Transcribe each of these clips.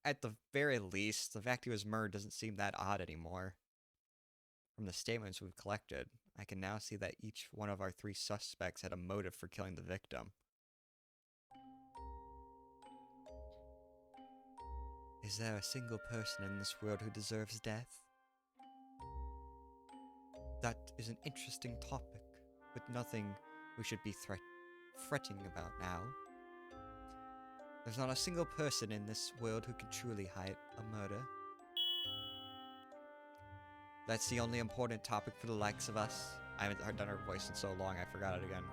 at the very least, the fact he was murdered doesn't seem that odd anymore. From the statements we've collected, I can now see that each one of our 3 suspects had a motive for killing the victim. Is there a single person in this world who deserves death? That is an interesting topic, but nothing we should be fretting about now. There's not a single person in this world who can truly hide a murder. That's the only important topic for the likes of us. I haven't done her voice in so long, I forgot it again.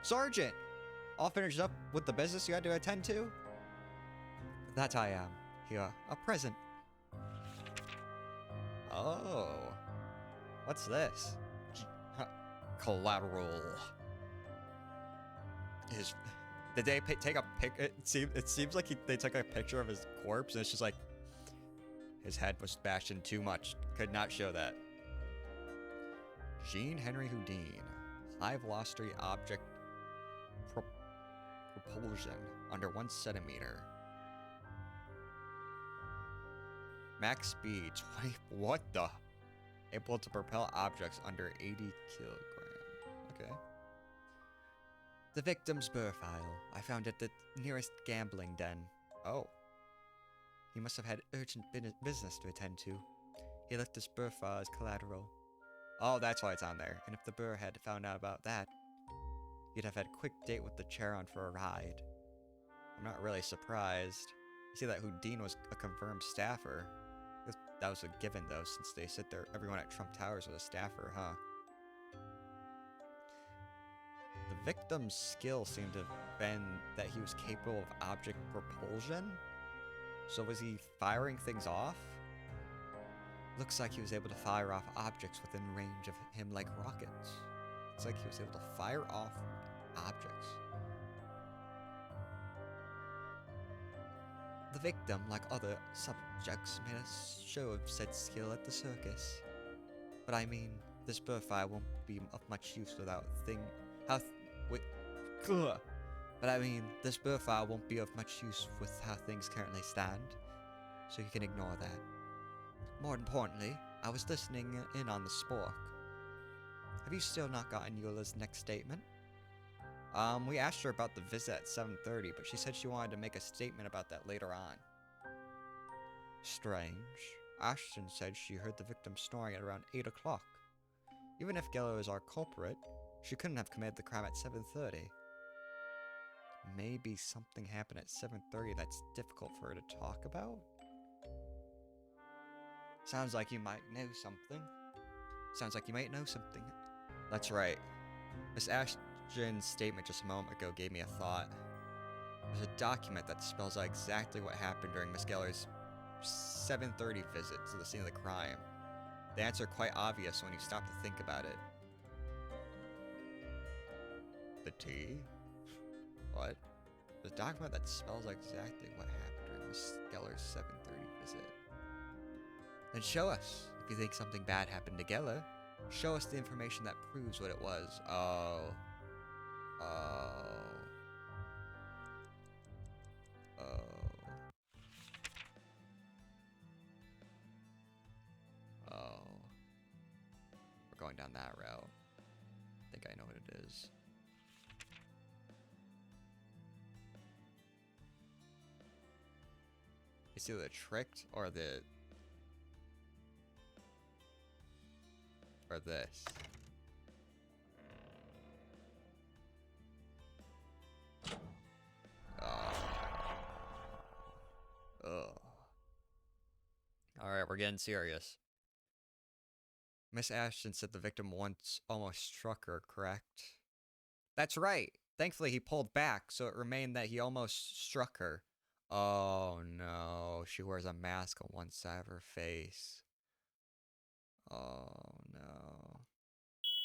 Sergeant! All finished up with the business you had to attend to? That I am. Here, a present. Oh. What's this? Collateral. Did they take a pic? It seems like they took a picture of his corpse and it's just like his head was bashed in too much. Could not show that. Jean Henry Houdin. High velocity object propulsion under 1 centimeter. Max speed 20. What the? Able to propel objects under 80 kilograms. Okay. The victim's burr file. I found it at the nearest gambling den. Oh. He must have had urgent business to attend to. He left his burr file as collateral. Oh, that's why it's on there. And if the burr had found out about that, he'd have had a quick date with the Charon for a ride. I'm not really surprised. You see that Houdin was a confirmed staffer. That was a given, though, since they sit there. Everyone at Trump Towers was a staffer, huh? The victim's skill seemed to have been that he was capable of object propulsion. So was he firing things off? Looks like he was able to fire off objects within range of him like rockets. Looks like he was able to fire off objects. The victim, like other subjects, made a show of said skill at the circus. But I mean, this burr file won't be of much use without But I mean, this burr file won't be of much use with how things currently stand. So you can ignore that. More importantly, I was listening in on the spork. Have you still not gotten Eula's next statement? We asked her about the visit at 7:30, but she said she wanted to make a statement about that later on. Strange. Ashton said she heard the victim snoring at around 8 o'clock. Even if Geller is our culprit, she couldn't have committed the crime at 7:30. Maybe something happened at 7:30 that's difficult for her to talk about? Sounds like you might know something. That's right. Miss Ashton's statement just a moment ago gave me a thought. There's a document that spells out exactly what happened during Miss Geller's 7:30 visit to the scene of the crime. The answer quite obvious when you stop to think about it. The tea? What? The document that spells out exactly what happened during Miss Geller's 7:30 visit. Then show us. If you think something bad happened to Geller, show us the information that proves what it was. Oh. We're going down that route. I think I know what it is. It's either tricked or this. Alright, we're getting serious. Miss Ashton said the victim once almost struck her, correct? That's right. Thankfully, he pulled back, so it remained that he almost struck her. Oh no, she wears a mask on one side of her face. Oh no.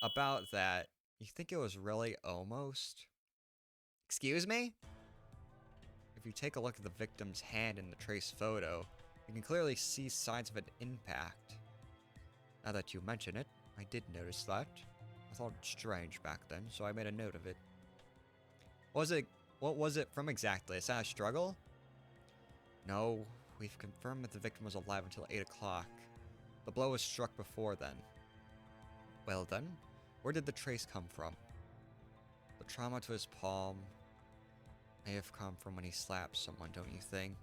About that, you think it was really almost? Excuse me? If you take a look at the victim's hand in the trace photo, you can clearly see signs of an impact. Now that you mention it, I did notice that. I thought it strange back then, so I made a note of it. What was it from exactly? Is that a struggle? No, we've confirmed that the victim was alive until 8 o'clock. The blow was struck before then. Well then, where did the trace come from? The trauma to his palm may have come from when he slapped someone, don't you think?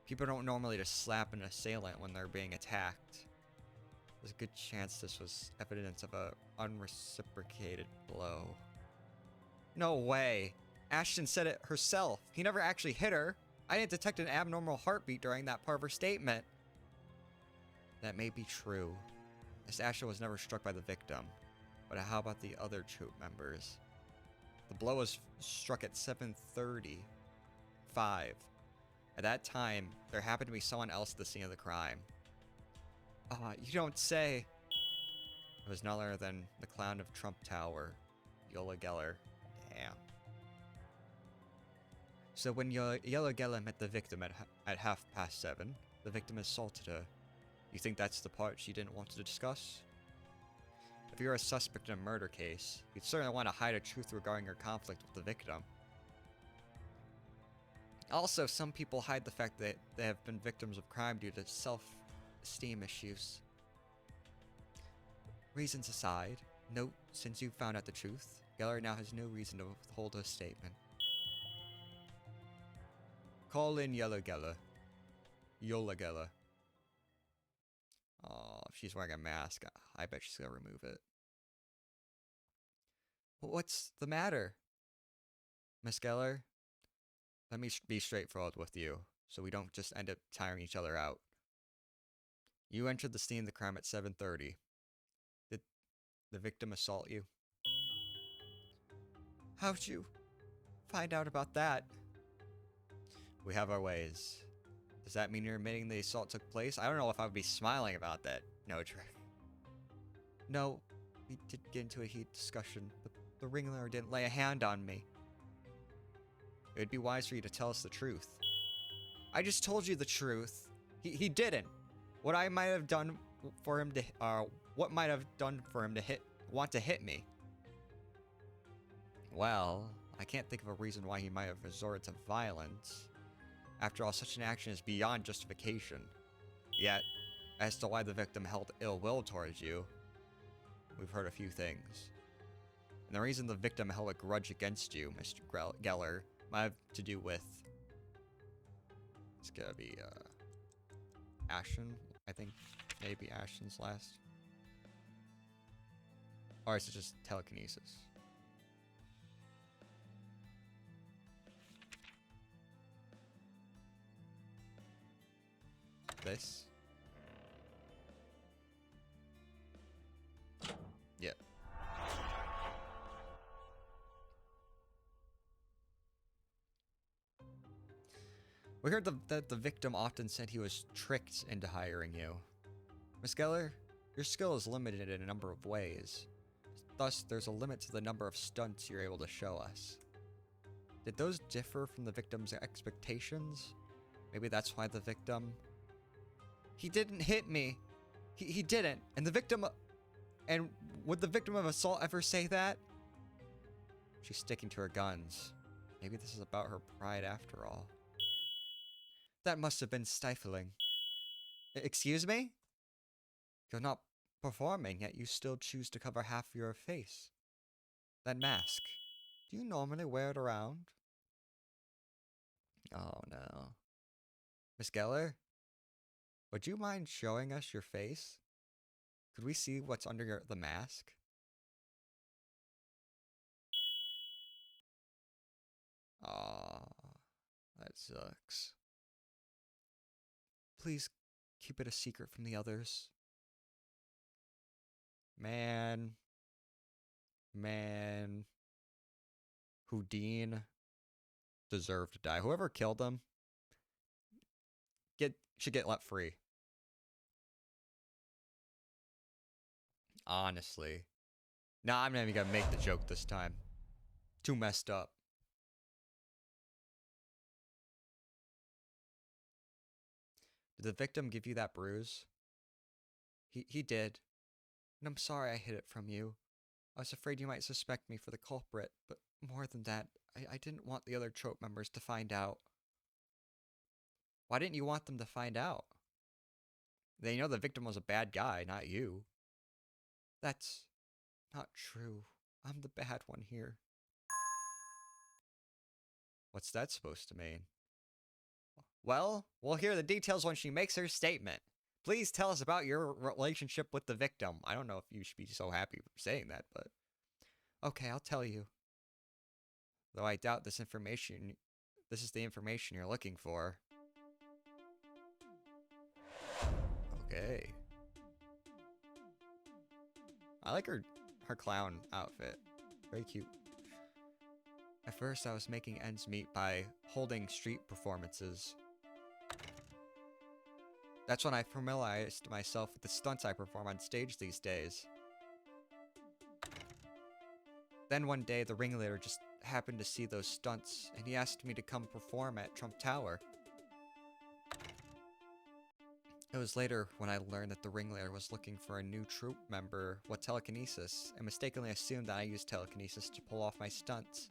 People don't normally just slap an assailant when they're being attacked. There's a good chance this was evidence of a unreciprocated blow. No way! Ashton said it herself. He never actually hit her. I didn't detect an abnormal heartbeat during that part of her statement. That may be true, as Ashton was never struck by the victim. But how about the other troop members? The blow was struck at 7:35. At that time, there happened to be someone else at the scene of the crime. You don't say. It was none other than the clown of Trump Tower, Yola Geller. Damn. So when Yola Geller met the victim at 7:30, the victim assaulted her. You think that's the part she didn't want to discuss? If you're a suspect in a murder case, you'd certainly want to hide a truth regarding your conflict with the victim. Also, some people hide the fact that they have been victims of crime due to self-esteem issues. Reasons aside, note, since you found out the truth, Geller now has no reason to withhold her statement. Call in Yola Geller. Yola Geller. Oh, if she's wearing a mask, I bet she's gonna remove it. What's the matter? Miss Geller? Let me be straightforward with you, so we don't just end up tiring each other out. You entered the scene of the crime at 7:30. Did the victim assault you? How'd you find out about that? We have our ways. Does that mean you're admitting the assault took place? I don't know if I would be smiling about that, Nodrick. No, we did get into a heated discussion, but the ringleader didn't lay a hand on me. It would be wise for you to tell us the truth. I just told you the truth. He didn't. What I might have done for him to, what might have done for him to want to hit me? Well, I can't think of a reason why he might have resorted to violence. After all, such an action is beyond justification. Yet, as to why the victim held ill will towards you, we've heard a few things. And the reason the victim held a grudge against you, Mr. Geller, might have to do with... It's gonna be, Ashton, I think. Maybe Ashton's last. Or is it just telekinesis? This? Yep. We heard that the victim often said he was tricked into hiring you. Miss Geller, your skill is limited in a number of ways. Thus, there's a limit to the number of stunts you're able to show us. Did those differ from the victim's expectations? Maybe that's why the victim... He didn't hit me. He didn't. And the victim... And would the victim of assault ever say that? She's sticking to her guns. Maybe this is about her pride after all. That must have been stifling. Excuse me? You're not performing, yet you still choose to cover half your face. That mask. Do you normally wear it around? Oh no. Miss Geller? Would you mind showing us your face? Could we see what's under the mask? Aw, that sucks. Please keep it a secret from the others. Man. Houdin deserved to die. Whoever killed him should get let free. Honestly. Nah, I'm not even gonna make the joke this time. Too messed up. Did the victim give you that bruise? He did. And I'm sorry I hid it from you. I was afraid you might suspect me for the culprit, but more than that, I didn't want the other troop members to find out. Why didn't you want them to find out? They know the victim was a bad guy, not you. That's not true. I'm the bad one here. What's that supposed to mean? Well, we'll hear the details when she makes her statement. Please tell us about your relationship with the victim. I don't know if you should be so happy for saying that, but... Okay, I'll tell you. Though I doubt this is the information you're looking for. Okay. I like her clown outfit. Very cute. At first, I was making ends meet by holding street performances. That's when I familiarized myself with the stunts I perform on stage these days. Then one day, the ringleader just happened to see those stunts, and he asked me to come perform at Trump Tower. It was later when I learned that the ringleader was looking for a new troupe member with telekinesis, and mistakenly assumed that I used telekinesis to pull off my stunts.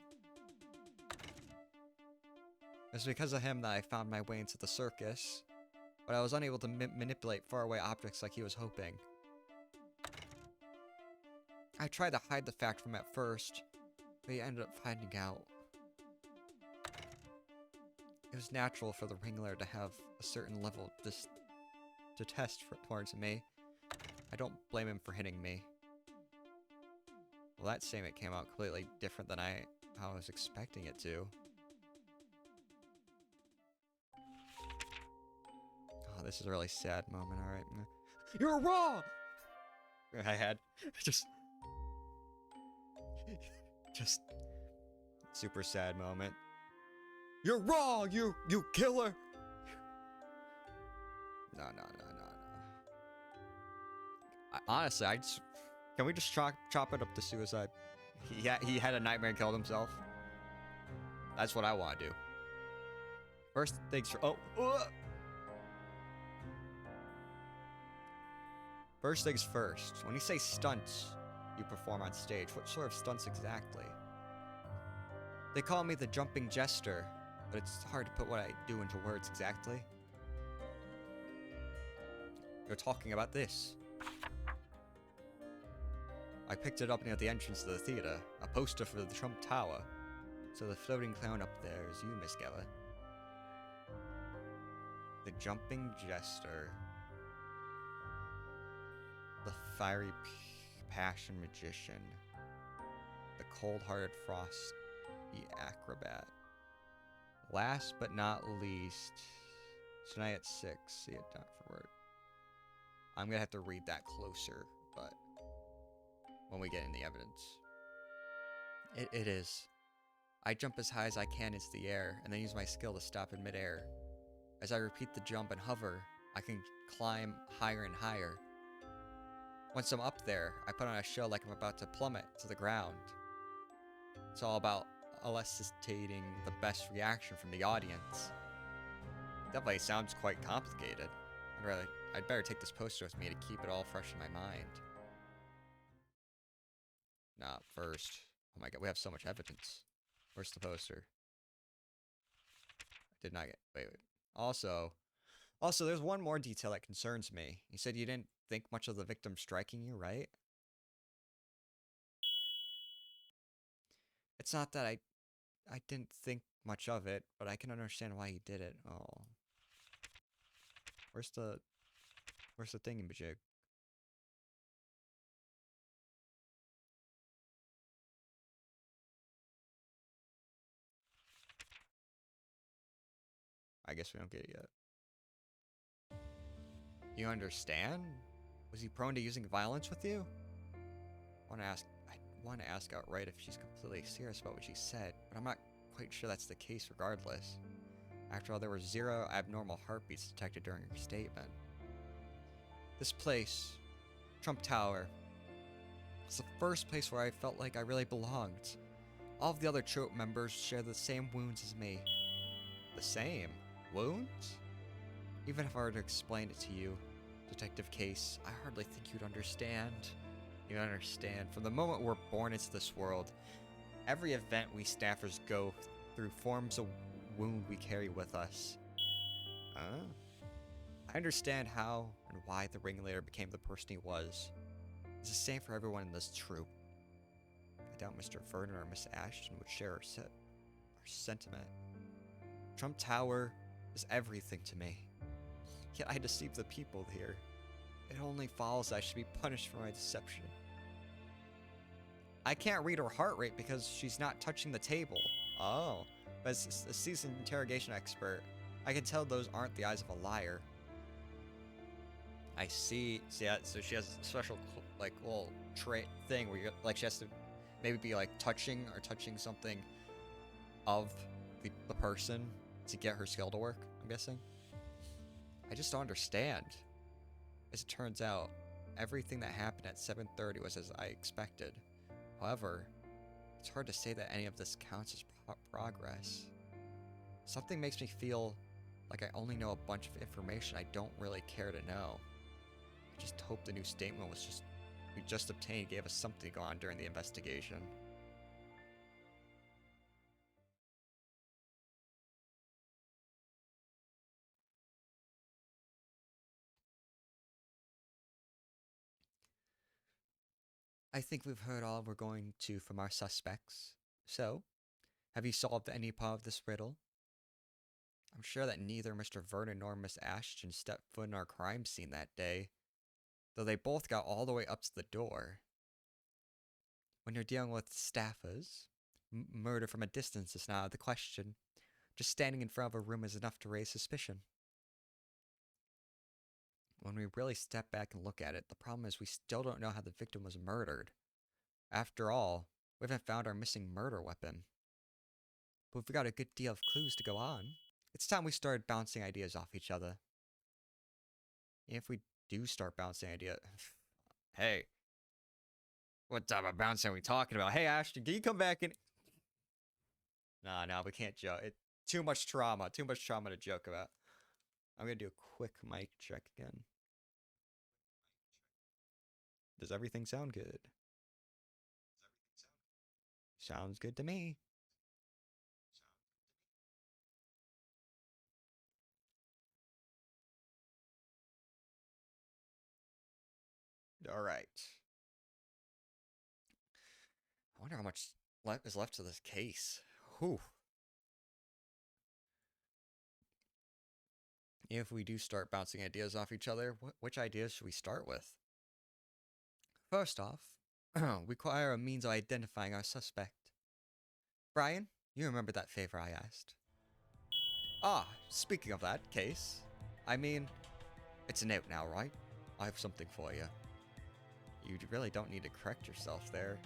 It was because of him that I found my way into the circus, but I was unable to manipulate faraway objects like he was hoping. I tried to hide the fact from him at first, but he ended up finding out. It was natural for the ringleader to have a certain level of detest towards me. I don't blame him for hitting me. Well, that statement came out completely different than I was expecting it to. Oh, this is a really sad moment, alright. You're wrong! I had just super sad moment. You're wrong, you killer! No. Honestly, can we just chop it up to suicide? He had a nightmare and killed himself. That's what I want to do. First things for First things first. When you say stunts you perform on stage, what sort of stunts exactly? They call me the jumping jester, but it's hard to put what I do into words exactly. You're talking about this. I picked it up near the entrance to the theater, a poster for the Trump Tower. So the floating clown up there is you, Miss Geller. The jumping jester. The fiery passion magician. The cold-hearted frosty acrobat. Last but not least, tonight at 6. See it down forward. I'm gonna have to read that closer, but when we get in the evidence. It is. I jump as high as I can into the air, and then use my skill to stop in midair. As I repeat the jump and hover, I can climb higher and higher. Once I'm up there, I put on a show like I'm about to plummet to the ground. It's all about eliciting the best reaction from the audience. Definitely sounds quite complicated. I'd better take this poster with me to keep it all fresh in my mind. Nah, first. Oh my god, we have so much evidence. Where's the poster? I did not get... Wait. Also, there's one more detail that concerns me. You said you didn't think much of the victim striking you, right? It's not that I didn't think much of it, but I can understand why he did it. Oh. Where's the thingamajig? I guess we don't get it yet. You understand? Was he prone to using violence with you? I want to ask outright if she's completely serious about what she said, but I'm not quite sure that's the case regardless. After all, there were 0 abnormal heartbeats detected during her statement. This place, Trump Tower, was the first place where I felt like I really belonged. All of the other troupe members share the same wounds as me. The same? Wounds? Even if I were to explain it to you, Detective Case, I hardly think you'd understand. You understand, from the moment we're born into this world, every event we staffers go through forms a wound we carry with us. Huh? I understand how and why the ringleader became the person he was. It's the same for everyone in this troop. I doubt Mr. Vernon or Miss Ashton would share our sentiment. Trump Tower is everything to me. Yet I deceive the people here. It only follows that I should be punished for my deception. I can't read her heart rate because she's not touching the table. Oh, but as a seasoned interrogation expert, I can tell those aren't the eyes of a liar. I see. Yeah, so she has a special, like, little trait thing where like, she has to maybe be, like, touching something of the person to get her skill to work, I'm guessing. I just don't understand. As it turns out, everything that happened at 7:30 was as I expected. However, it's hard to say that any of this counts as progress. Something makes me feel like I only know a bunch of information I don't really care to know. I just hope the new statement we just obtained gave us something to go on during the investigation. I think we've heard all we're going to from our suspects. So, have you solved any part of this riddle? I'm sure that neither Mr. Vernon nor Miss Ashton stepped foot in our crime scene that day, though they both got all the way up to the door. When you're dealing with staffers, murder from a distance is not out of the question. Just standing in front of a room is enough to raise suspicion. When we really step back and look at it, the problem is we still don't know how the victim was murdered. After all, we haven't found our missing murder weapon. But we've got a good deal of clues to go on. It's time we started bouncing ideas off each other. If we do start bouncing ideas... Hey. What type of bouncing are we talking about? Hey, Ashton, can you come back and... No, we can't joke. Too much trauma to joke about. I'm gonna do a quick mic check again. Does everything sound good? Sounds good to me. Alright. I wonder how much is left of this case. Whew. If we do start bouncing ideas off each other, which ideas should we start with? First off, we require a means of identifying our suspect. Brian, you remember that favor I asked? Ah, speaking of that case, I mean, it's an out now, right? I have something for you. You really don't need to correct yourself there.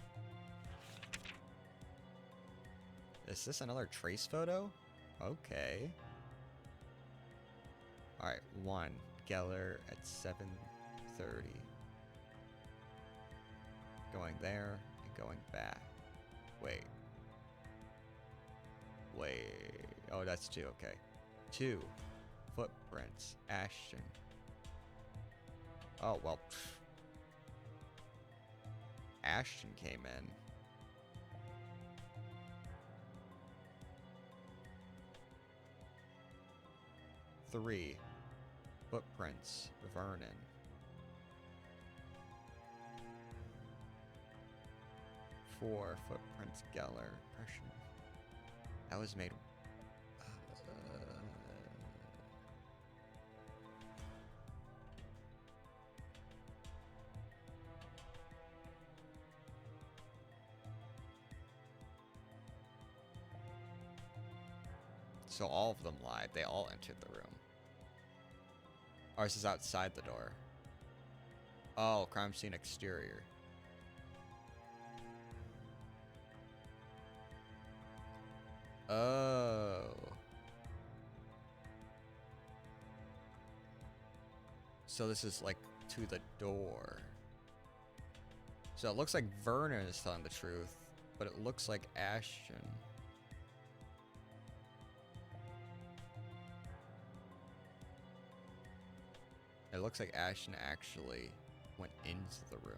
Is this another trace photo? Okay. Alright, 1. Geller at 7:30. Going there and going back. Wait. Oh, that's 2, okay. 2. Footprints. Ashton. Oh, well. Ashton came in. Three. Footprints. Vernon. 4. Footprints. Geller. Impression. That was made... So all of them lied. They all entered the room. Ours is outside the door. Oh, crime scene exterior. Oh. So this is like to the door. So it looks like Vernon is telling the truth, but it looks like Ashton. It looks like Ashton actually went into the room.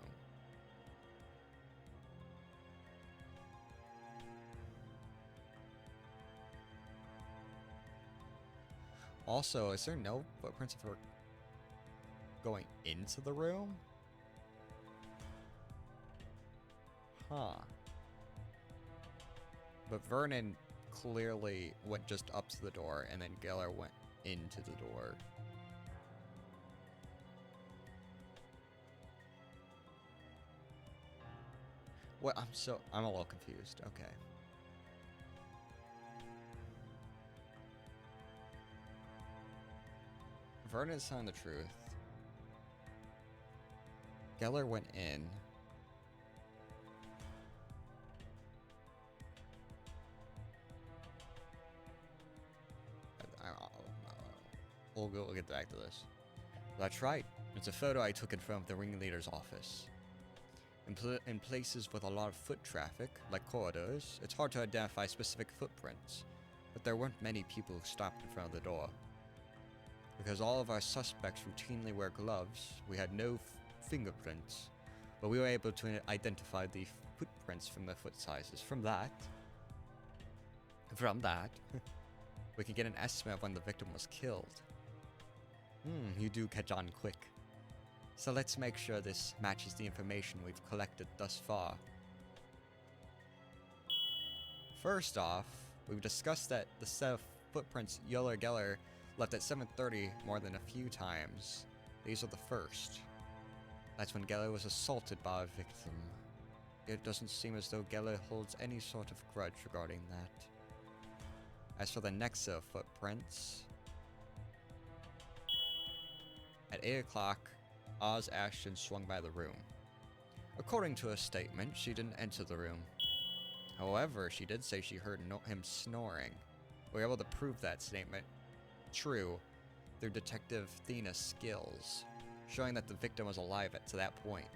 Also, is there no footprints of her going into the room? Huh. But Vernon clearly went just up to the door, and then Geller went into the door. What? I'm a little confused. Okay. Vernon's telling the truth. Geller went in. We'll get back to this. That's right. It's a photo I took in front of the ringleader's office. In places with a lot of foot traffic, like corridors, it's hard to identify specific footprints, but there weren't many people who stopped in front of the door. Because all of our suspects routinely wear gloves, we had no fingerprints, but we were able to identify the footprints from the foot sizes. From that, we can get an estimate of when the victim was killed. You do catch on quick. So let's make sure this matches the information we've collected thus far. First off, we've discussed that the set of footprints Geller left at 7:30 more than a few times. These are the first. That's when Geller was assaulted by a victim. It doesn't seem as though Geller holds any sort of grudge regarding that. As for the next set of footprints, at 8 o'clock, Oz Ashton swung by the room. According to a statement, she didn't enter the room. However, she did say she heard him snoring. We were able to prove that statement true through Detective Thena's skills, showing that the victim was alive to that point.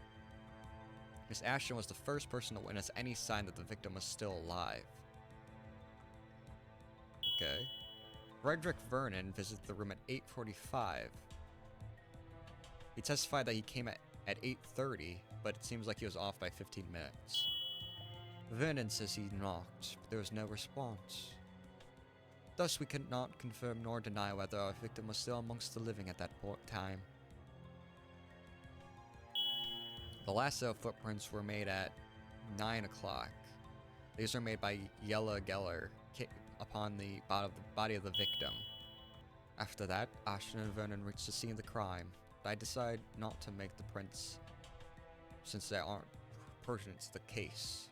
Miss Ashton was the first person to witness any sign that the victim was still alive. Okay. Frederick Vernon visited the room at 8:45. He testified that he came at 8:30, but it seems like he was off by 15 minutes. Vernon says he knocked, but there was no response. Thus, we could not confirm nor deny whether our victim was still amongst the living at that time. The last set of footprints were made at 9 o'clock. These were made by Yella Geller upon the body of the victim. After that, Ashton and Vernon reached the scene of the crime. I decide not to make the prints since they aren't pertinent to the case.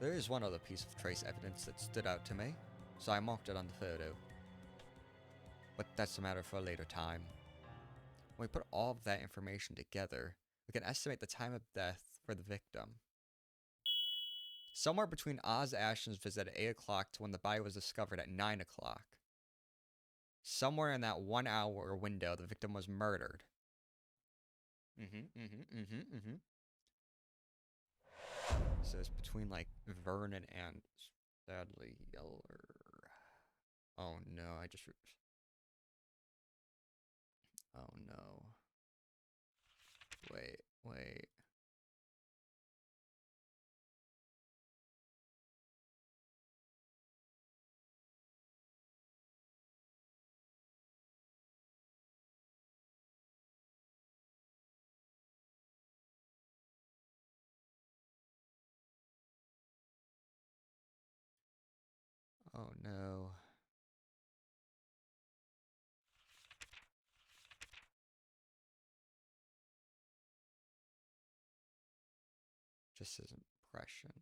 There is one other piece of trace evidence that stood out to me, so I marked it on the photo. But that's a matter for a later time. When we put all of that information together, we can estimate the time of death for the victim. Somewhere between Oz Ashton's visit at 8 o'clock to when the body was discovered at 9 o'clock. Somewhere in that 1 hour window, the victim was murdered. So it's between, like, Vernon and Sadly Yeller. Oh no, oh no. Wait. Oh no. Just his impression.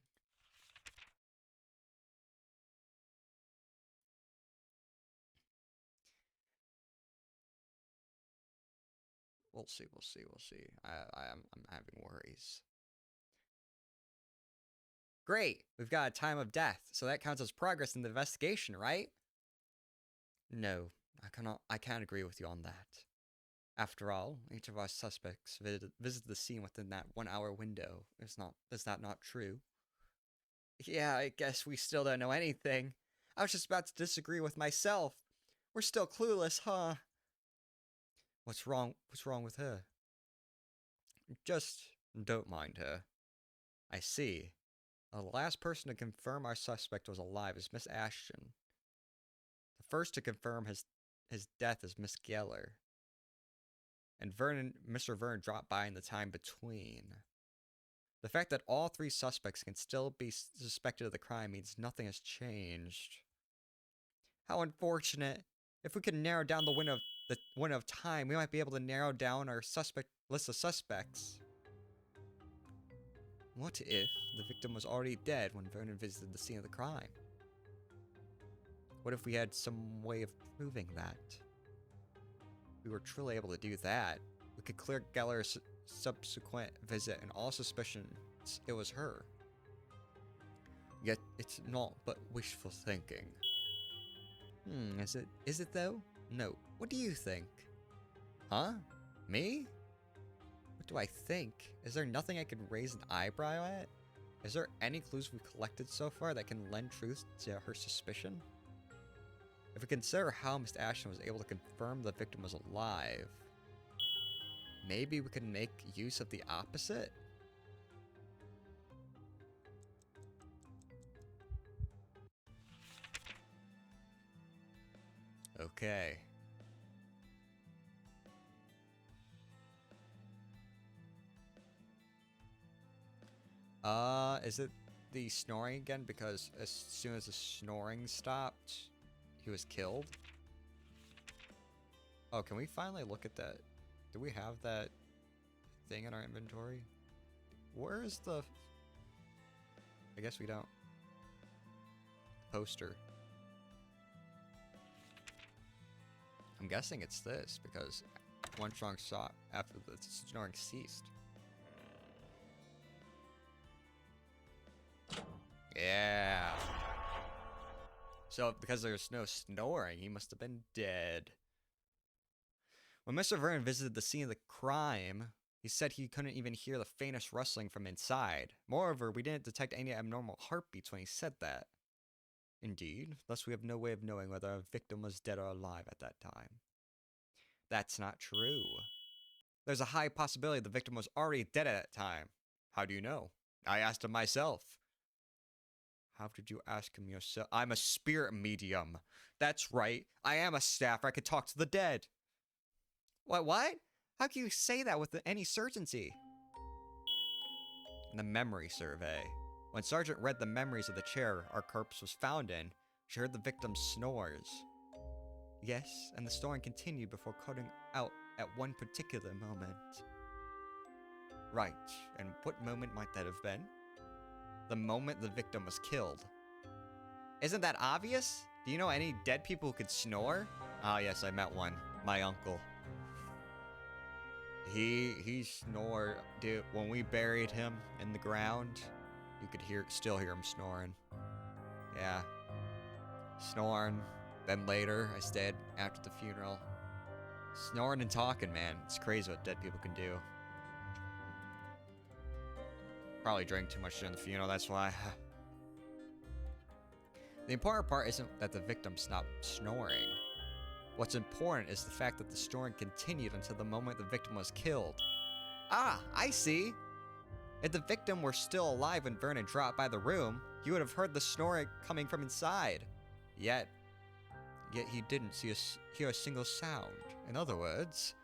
We'll see. I'm having worries. Great! We've got a time of death, so that counts as progress in the investigation, right? No, I can't agree with you on that. After all, each of our suspects visited the scene within that 1 hour window. Is that not true? Yeah, I guess we still don't know anything. I was just about to disagree with myself. We're still clueless, huh? What's wrong with her? Just don't mind her. I see. The last person to confirm our suspect was alive is Miss Ashton. The first to confirm his death as Miss Geller. And Mr. Vernon dropped by in the time between. The fact that all three suspects can still be suspected of the crime means nothing has changed. How unfortunate. If we could narrow down the window of time, we might be able to narrow down our list of suspects. What if the victim was already dead when Vernon visited the scene of the crime? What if we had some way of proving that? If we were truly able to do that, we could clear Geller's subsequent visit and all suspicions it was her. Yet it's not but wishful thinking. Is it though? No. What do you think? Huh? Me? What do I think? Is there nothing I could raise an eyebrow at? Is there any clues we've collected so far that can lend truth to her suspicion? If we consider how Miss Ashton was able to confirm the victim was alive, maybe we could make use of the opposite? Okay. Is it the snoring again? Because as soon as the snoring stopped, he was killed? Oh, can we finally look at that? Do we have that thing in our inventory? Where is the... I guess we don't. Poster. I'm guessing it's this, because one strong shot after the snoring ceased. Yeah. So, because there's no snoring, he must have been dead. When Mr. Vernon visited the scene of the crime, he said he couldn't even hear the faintest rustling from inside. Moreover, we didn't detect any abnormal heartbeats when he said that. Indeed, thus we have no way of knowing whether our victim was dead or alive at that time. That's not true. There's a high possibility the victim was already dead at that time. How do you know? I asked him myself. How did you ask him yourself? I'm a spirit medium. That's right. I am a staffer. I could talk to the dead. What? How can you say that with any certainty? The memory survey. When Sergeant read the memories of the chair our corpse was found in, she heard the victim's snores. Yes, and the snoring continued before cutting out at one particular moment. Right, and what moment might that have been? The moment the victim was killed. Isn't that obvious? Do you know any dead people who could snore? Ah, yes, I met one. My uncle. He snored. Dude, when we buried him in the ground, you could still hear him snoring. Yeah. Snoring. Then later, I stayed after the funeral. Snoring and talking, man. It's crazy what dead people can do. Probably drank too much during the funeral, that's why. The important part isn't that the victim stopped snoring. What's important is the fact that the snoring continued until the moment the victim was killed. Ah, I see! If the victim were still alive when Vernon dropped by the room, you would have heard the snoring coming from inside. Yet he didn't hear a single sound. In other words,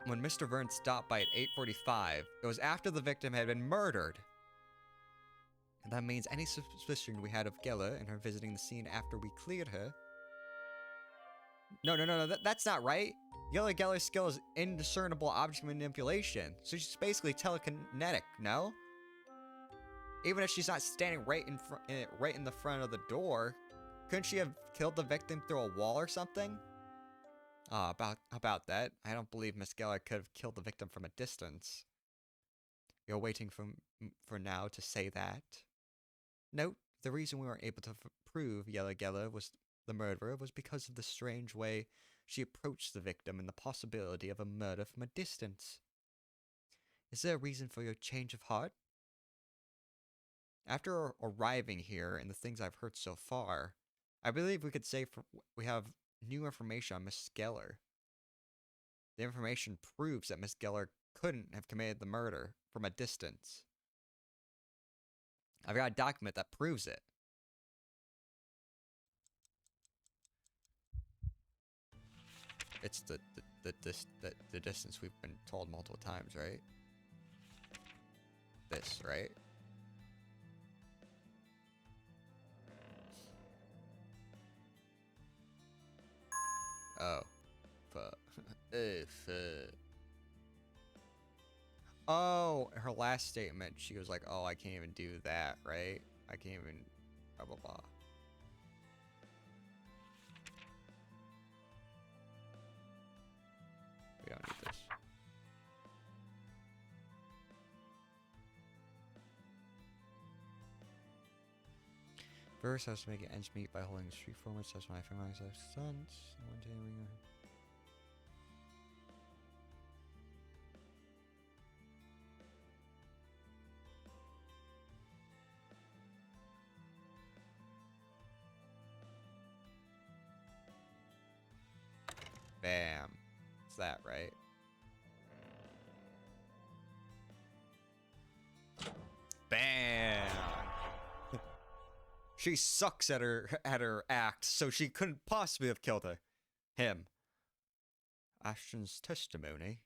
when Mr. Vernon stopped by at 8:45, it was after the victim had been murdered. And that means any suspicion we had of Geller and her visiting the scene after we cleared her... No, that's not right. Geller's skill is indiscernible object manipulation, so she's basically telekinetic, no? Even if she's not standing right in the front of the door, couldn't she have killed the victim through a wall or something? About that, I don't believe Miss Geller could have killed the victim from a distance. You're waiting for now to say that? Note, the reason we weren't able to prove Geller was the murderer was because of the strange way she approached the victim and the possibility of a murder from a distance. Is there a reason for your change of heart? After arriving here and the things I've heard so far, I believe we could say we have new information on Miss Geller. The information proves that Miss Geller couldn't have committed the murder from a distance. I've got a document that proves it. It's the distance we've been told multiple times, right? This, right? Oh, fuck. Fuck. Oh, her last statement, she was like, "Oh, I can't even do that, right? I can't even blah blah blah." We don't need this. First, I was making ends meet by holding street formats. That's when I found myself stunts. One day we were. Bam. It's that, right? Bam. She sucks at her act, so she couldn't possibly have killed him. Ashton's testimony.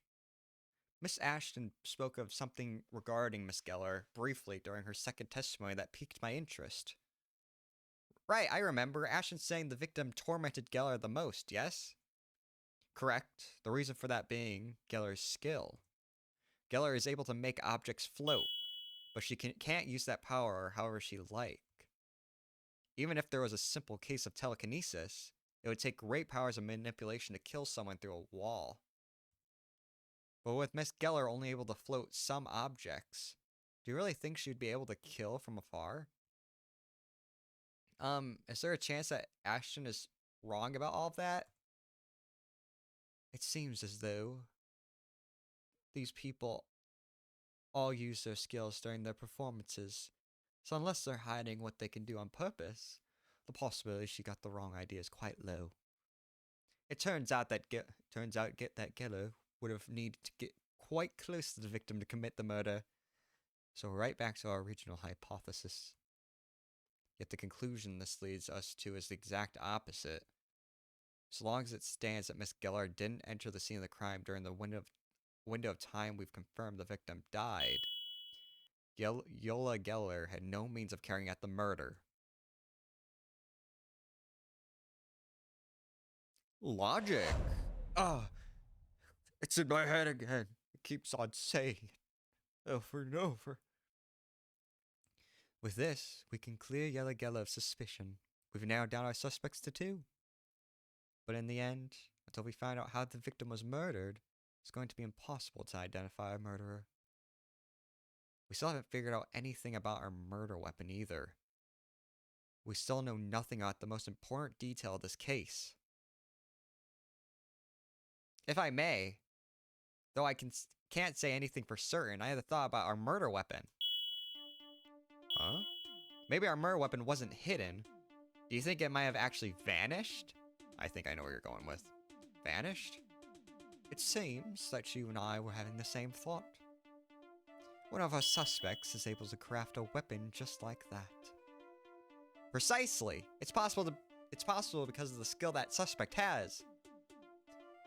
Miss Ashton spoke of something regarding Miss Geller briefly during her second testimony that piqued my interest. Right, I remember Ashton saying the victim tormented Geller the most, yes? Correct. The reason for that being Geller's skill. Geller is able to make objects float, but she can't use that power however she like. Even if there was a simple case of telekinesis, it would take great powers of manipulation to kill someone through a wall. But with Miss Geller only able to float some objects, do you really think she'd be able to kill from afar? Is there a chance that Ashton is wrong about all of that? It seems as though these people all use their skills during their performances, so unless they're hiding what they can do on purpose, the possibility she got the wrong idea is quite low. It turns out that Geller would have needed to get quite close to the victim to commit the murder. So right back to our original hypothesis. Yet the conclusion this leads us to is the exact opposite. So long as it stands that Miss Geller didn't enter the scene of the crime during the window of time we've confirmed the victim died, Yola Geller had no means of carrying out the murder. Logic? It's in my head again. It keeps on saying it over and over. With this, we can clear Yellow Geller of suspicion. We've narrowed down our suspects to 2. But in the end, until we find out how the victim was murdered, it's going to be impossible to identify a murderer. We still haven't figured out anything about our murder weapon either. We still know nothing about the most important detail of this case. If I may, though I can't say anything for certain, I had a thought about our murder weapon. Huh? Maybe our murder weapon wasn't hidden. Do you think it might have actually vanished? I think I know where you're going with. Vanished? It seems that you and I were having the same thought. One of our suspects is able to craft a weapon just like that. Precisely! It's possible because of the skill that suspect has.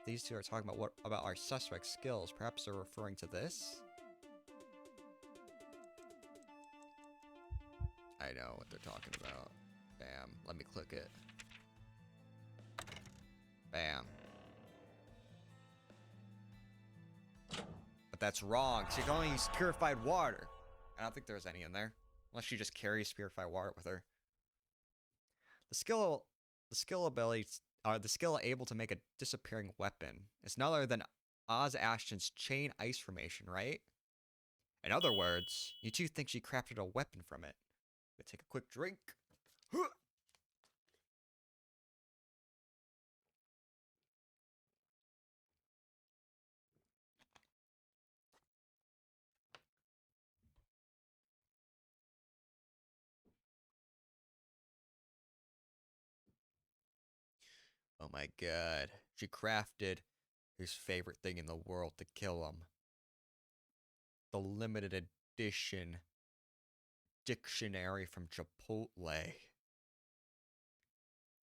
These two are talking about our suspect's skills. Perhaps they're referring to this? I know what they're talking about. Bam. Let me click it. Bam. But that's wrong, because you can only use purified water. I don't think there's any in there. Unless she just carries purified water with her. The skill able to make a disappearing weapon is none other than Oz Ashton's chain ice formation, right? In other words, you two think she crafted a weapon from it. Let's take a quick drink. Oh my god. She crafted his favorite thing in the world to kill him. The limited edition dictionary from Chipotle.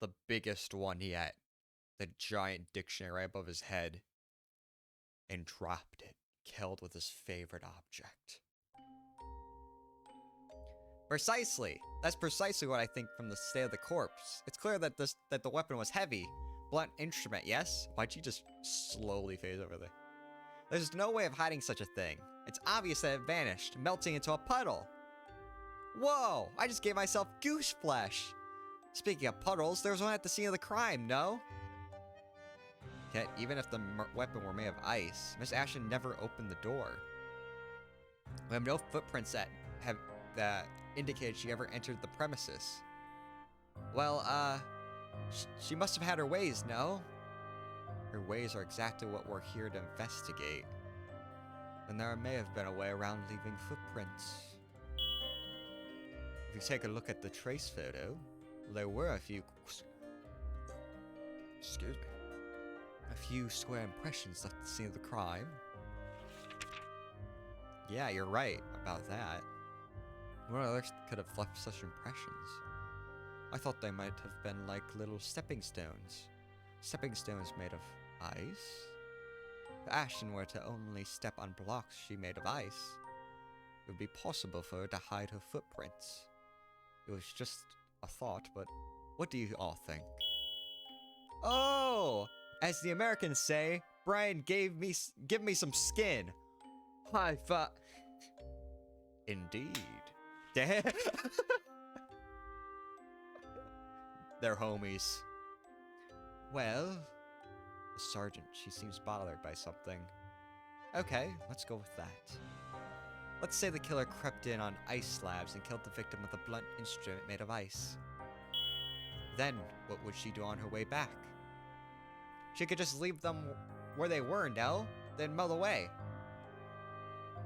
The biggest one yet. the giant dictionary right above his head and dropped it, killed with his favorite object. Precisely. That's precisely what I think from the state of the corpse. It's clear that the weapon was heavy. Blunt instrument, yes? Why'd you just slowly phase over there? There's no way of hiding such a thing. It's obvious that it vanished, melting into a puddle. Whoa! I just gave myself goose flesh! Speaking of puddles, there was one at the scene of the crime, no? Yet, even if the weapon were made of ice, Miss Ashton never opened the door. We have no footprints that indicated she ever entered the premises. Well, she must have had her ways, no? Her ways are exactly what we're here to investigate. And there may have been a way around leaving footprints. If you take a look at the trace photo, there were a few... Excuse me. A few square impressions left at the scene of the crime. Yeah, you're right about that. What else could have left such impressions? I thought they might have been like little stepping stones. Stepping stones made of ice? If Ashton were to only step on blocks she made of ice, it would be possible for her to hide her footprints. It was just a thought, but what do you all think? Oh! As the Americans say, Brian give me some skin. High five. Indeed. Damn. They're homies. Well, the sergeant, she seems bothered by something. Okay, let's go with that. Let's say the killer crept in on ice slabs and killed the victim with a blunt instrument made of ice. Then, what would she do on her way back? She could just leave them where they were, no? Then melt away.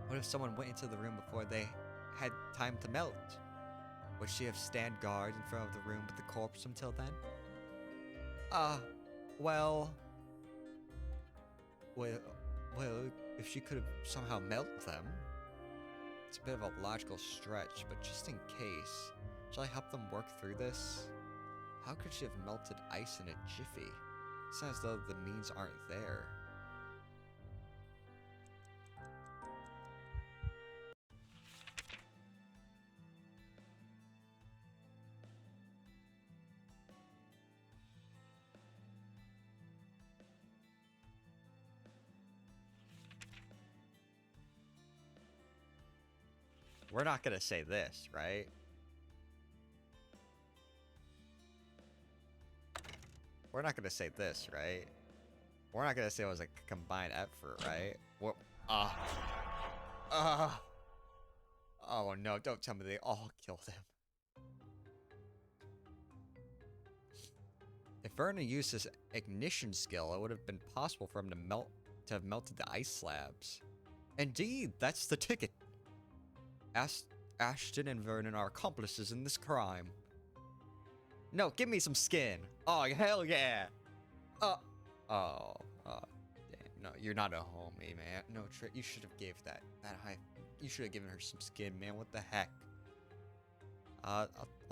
What if someone went into the room before they had time to melt? Would she have stand guard in front of the room with the corpse until then? Well, if she could have somehow melted them. It's a bit of a logical stretch, but just in case, shall I help them work through this? How could she have melted ice in a jiffy? It's as though the means aren't there. We're not gonna say this, right? We're not gonna say this, right? We're not gonna say it was a combined effort, right? What? Oh no, don't tell me they all killed him. If Vernon used his ignition skill, it would have been possible for him to have melted the ice slabs. Indeed, that's the ticket. Ashton and Vernon are accomplices in this crime. No, give me some skin. Oh, hell yeah. Damn. No, you're not a homie, man. No, you should have gave that high. You should have given her some skin, man. What the heck? I'll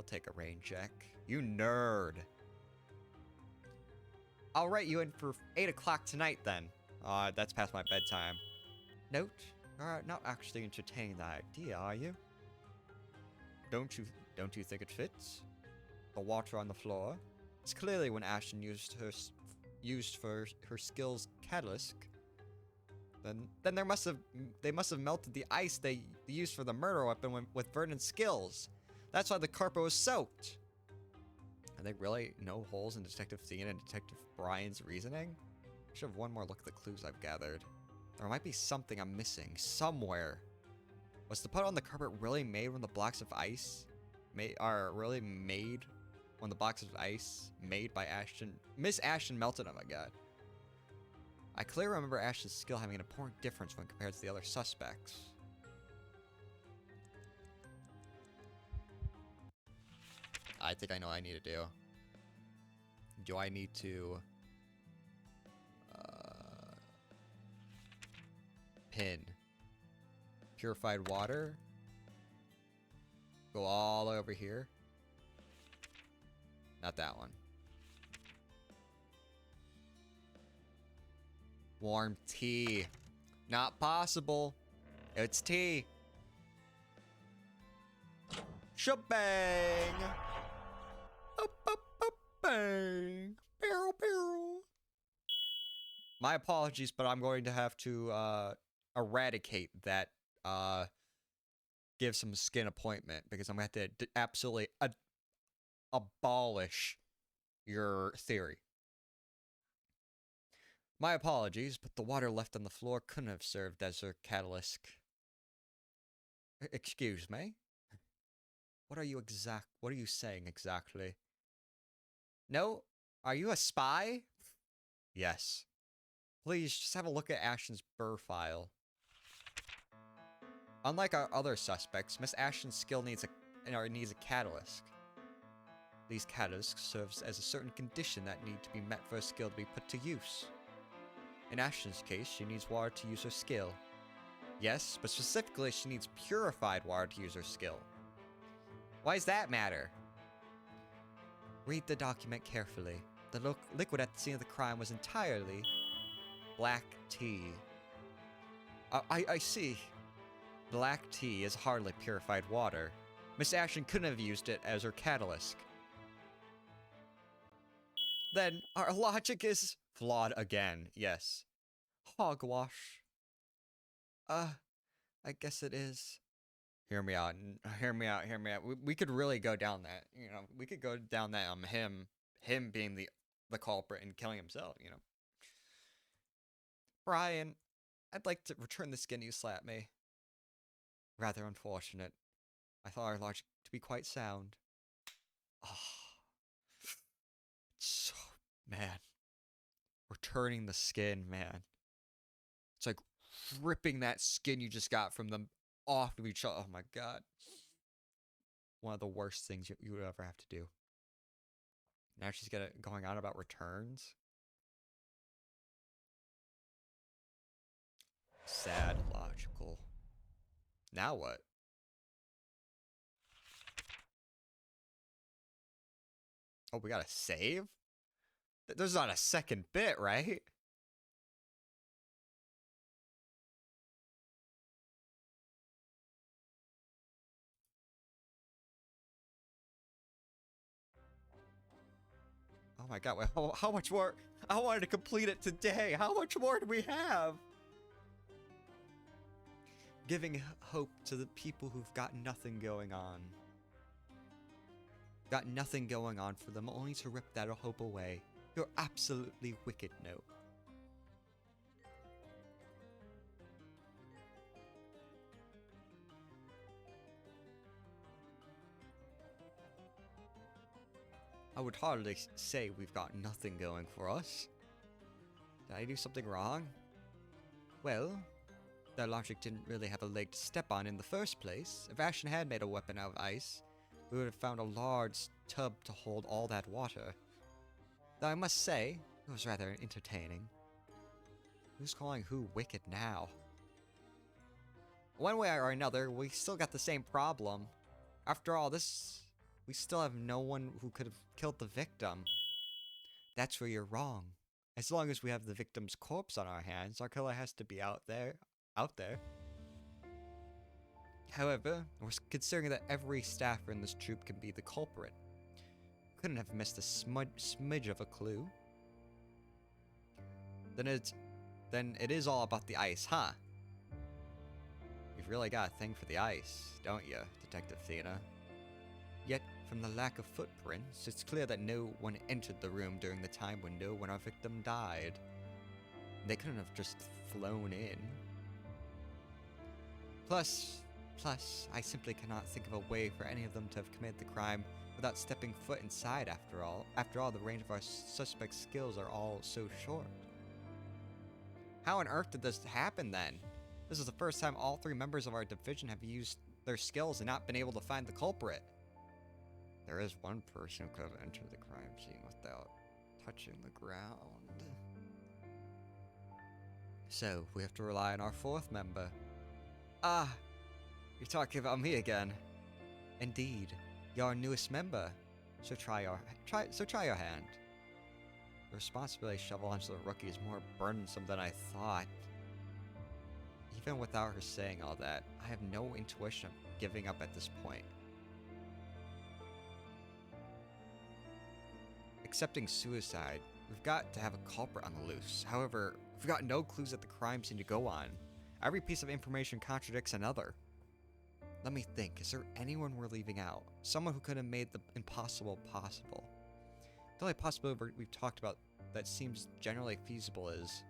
take a rain check. You nerd. I'll write you in for 8 o'clock tonight, then. That's past my bedtime. Note, you're not actually entertaining that idea, are you? Don't you think it fits? The water on the floor. It's clearly when Ashton used for her skills catalyst. Then they must have melted the ice they used for the murder weapon with Vernon's skills. That's why the carpet was soaked. Are there really no holes in Detective Thien and Detective Brian's reasoning? I should have one more look at the clues I've gathered. There might be something I'm missing somewhere. Was the puddle on the carpet really made when the blocks of ice really made when the blocks of ice made by Ashton? Miss Ashton melted them, my god. I clearly remember Ashton's skill having an important difference when compared to the other suspects. I think I know what I need to do. Do I need to pin purified water? Go all over here. Not that one. Warm tea. Not possible. It's tea. Shebang! Bang! Pew, pew. My apologies, but I'm going to have to eradicate that give some skin appointment because I'm going to have to absolutely abolish your theory. My apologies, but the water left on the floor couldn't have served as a catalyst. Excuse me? What are you saying exactly? No? Are you a spy? Yes. Please, just have a look at Ashton's burr file. Unlike our other suspects, Miss Ashton's skill needs a catalyst. These catalysts serve as a certain condition that need to be met for a skill to be put to use. In Ashton's case, she needs water to use her skill. Yes, but specifically she needs purified water to use her skill. Why does that matter? Read the document carefully. The liquid at the scene of the crime was entirely black tea. I see. Black tea is hardly purified water. Miss Ashton couldn't have used it as her catalyst. Then our logic is flawed again, yes. Hogwash. I guess it is. Hear me out, hear me out. We could really go down that, you know. We could go down that him being the culprit and killing himself, you know. Brian, I'd like to return the skin you slapped me. Rather unfortunate. I thought our logic to be quite sound. So, man. Returning the skin, man. It's like ripping that skin you just got from them off of each other. Oh my god. One of the worst things you would ever have to do. Now she's going on about returns. Sad, logical. Now what? Oh, we gotta save? There's not a second bit, right? Oh my god, wait, how much more? I wanted to complete it today. How much more do we have? Giving hope to the people who've got nothing going on. Got nothing going on for them, only to rip that hope away. You're absolutely wicked, no. I would hardly say we've got nothing going for us. Did I do something wrong? Well, their logic didn't really have a leg to step on in the first place. If Ashton had made a weapon out of ice, we would have found a large tub to hold all that water. Though I must say, it was rather entertaining. Who's calling who wicked now? One way or another, we still got the same problem. After all this, we still have no one who could have killed the victim. That's where you're wrong. As long as we have the victim's corpse on our hands, our killer has to be out there. However, we're considering that every staffer in this troop can be the culprit. Couldn't have missed a smidge of a clue. Then it is all about the ice, huh? You've really got a thing for the ice, don't you, Detective Thena? Yet, from the lack of footprints, it's clear that no one entered the room during the time window when our victim died. They couldn't have just flown in. Plus, I simply cannot think of a way for any of them to have committed the crime without stepping foot inside after all. After all, the range of our suspect's skills are all so short. How on earth did this happen then? This is the first time all three members of our division have used their skills and not been able to find the culprit. There is one person who could have entered the crime scene without touching the ground. So, we have to rely on our fourth member. Ah, you're talking about me again. Indeed, you're our newest member. So try your hand. The responsibility shoveled onto the rookie is more burdensome than I thought. Even without her saying all that, I have no intuition of giving up at this point. Accepting suicide, we've got to have a culprit on the loose. However, we've got no clues that the crime seemed to go on. Every piece of information contradicts another. Let me think, is there anyone we're leaving out? Someone who could have made the impossible possible. The only possibility we've talked about that seems generally feasible is...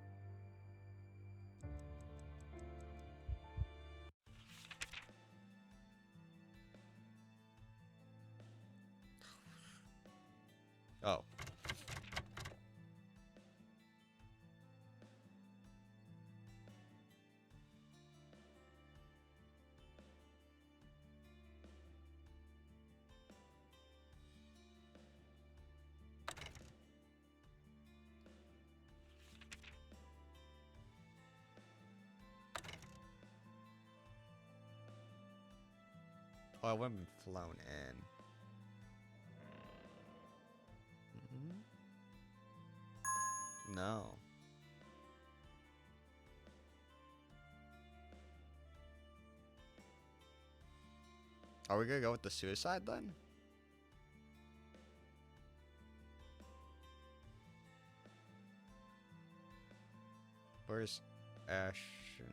Oh. Oh, I wouldn't have flown in. No. Are we gonna go with the suicide then? Where's Ash and...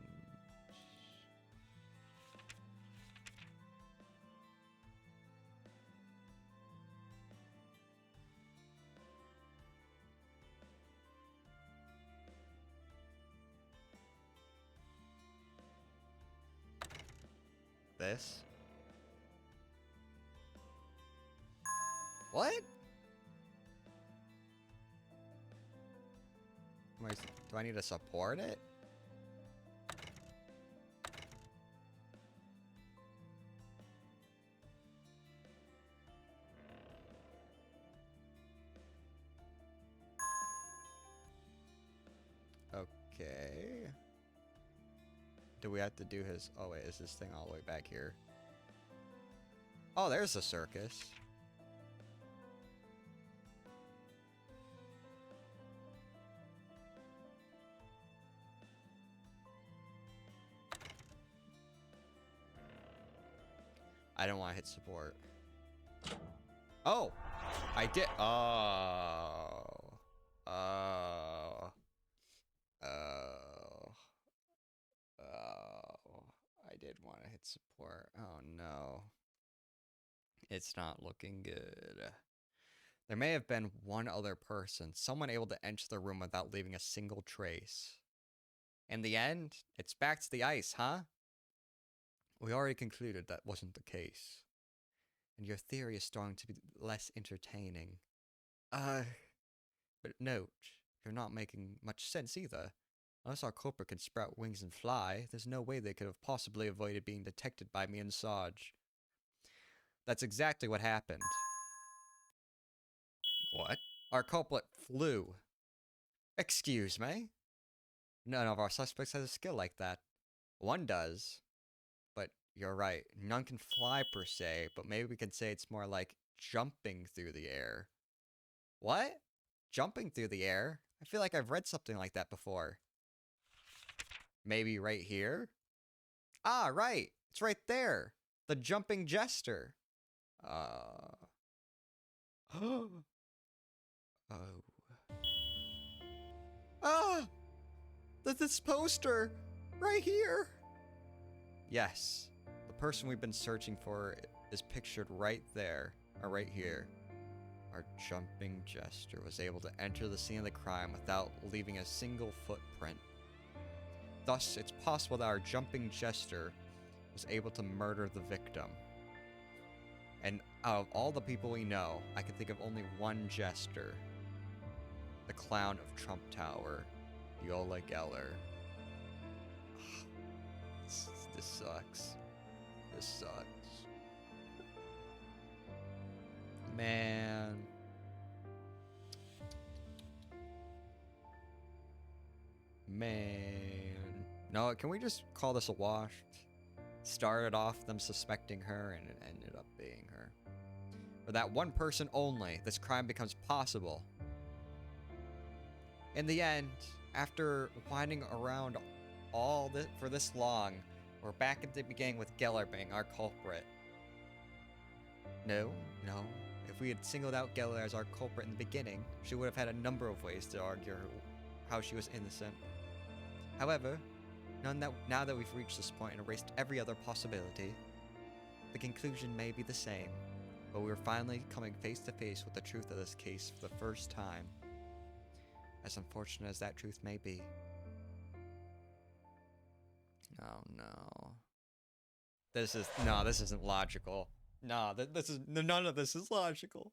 This? What? Do I need to support it? Okay. Do we have to do his... Oh wait, is this thing all the way back here? Oh, there's the circus. I don't want to hit support. Oh! I did... Oh. Oh. Oh. Oh. I did want to hit support. Oh no. It's not looking good. There may have been one other person, someone able to enter the room without leaving a single trace. In the end, it's back to the ice, huh? We already concluded that wasn't the case. And your theory is starting to be less entertaining. But note, you're not making much sense either. Unless our culprit can sprout wings and fly, there's no way they could have possibly avoided being detected by me and Sarge. That's exactly what happened. What? Our culprit flew. Excuse me? None of our suspects has a skill like that. One does. But you're right, none can fly per se, but maybe we could say it's more like jumping through the air. What? Jumping through the air? I feel like I've read something like that before. Maybe right here? Ah, right! It's right there! The jumping jester! Oh. Ah! This poster! Right here! Yes, the person we've been searching for is pictured right there, or right here. Our jumping jester was able to enter the scene of the crime without leaving a single footprint. Thus, it's possible that our jumping jester was able to murder the victim. And out of all the people we know, I can think of only one jester. The clown of Trump Tower, Yola Geller. This sucks. This sucks. Man. No, can we just call this a wash? Started off them suspecting her and it ended up being her. For that one person only, this crime becomes possible. In the end, after winding around all this for this long, we're back at the beginning with Geller being our culprit. No, no. If we had singled out Geller as our culprit in the beginning, she would have had a number of ways to argue how she was innocent. However, now that we've reached this point and erased every other possibility, the conclusion may be the same, but we're finally coming face to face with the truth of this case for the first time. As unfortunate as that truth may be. Oh no. This isn't logical. No, this is none of this is logical.